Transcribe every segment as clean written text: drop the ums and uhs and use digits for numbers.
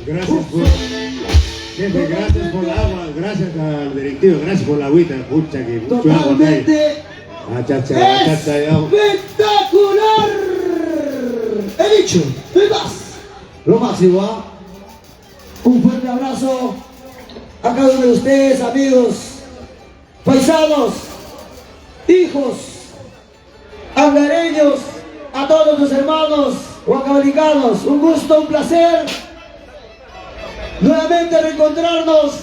Gracias por... Gente, gracias por el agua, gracias al directivo, gracias por la agüita, pucha que mucho agua Totalmente espectacular. He dicho, no hay más. Lo máximo, ¿ah? Un fuerte abrazo a cada uno de ustedes, amigos, paisanos, hijos, angareños, a todos los hermanos huancavelicanos. Un gusto, un placer nuevamente reencontrarnos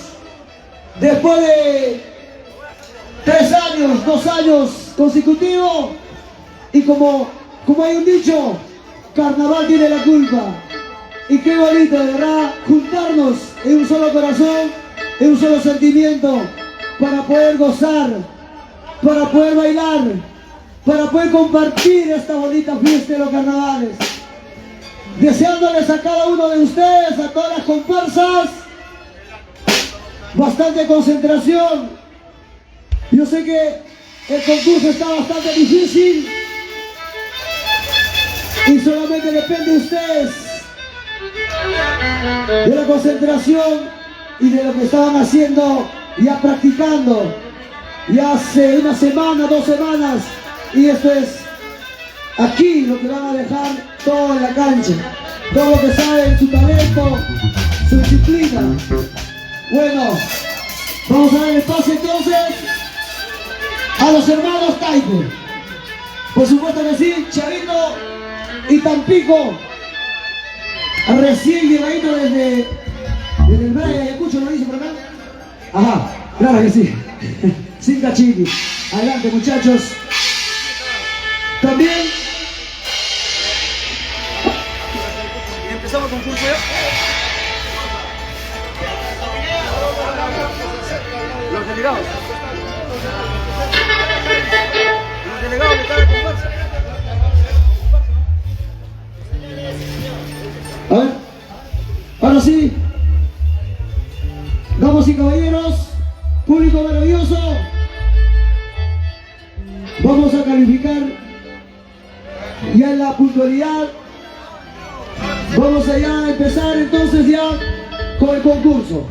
después de 3 años, 2 años consecutivos. Y como hay un dicho, carnaval tiene la culpa. Y qué bonito, de verdad, juntarnos en un solo corazón, en un solo sentimiento, para poder gozar, para poder bailar, para poder compartir esta bonita fiesta de los carnavales. Deseándoles a cada uno de ustedes, a todas las comparsas, bastante concentración. Yo sé que el concurso está bastante difícil y solamente depende de ustedes, de la concentración y de lo que estaban haciendo, ya practicando, ya hace 1 semana, 2 semanas, y esto es aquí lo que van a dejar todo en la cancha, todo lo que saben, su talento, su disciplina. Bueno, vamos a dar el pase entonces a los hermanos Taipe. Por supuesto que sí, Chavito y Tampico, recién llegadito desde el Valle de Ayacucho, ¿lo dice por acá? Ajá, claro que sí. Sin cachiti. Adelante, muchachos. También empezamos con concurso ya. Los delegados. Los delegados de cada comparsa. a ver, ahora sí, damas y caballeros, público maravilloso, vamos a calificar ya en la puntualidad. Vamos allá a empezar entonces ya con el concurso.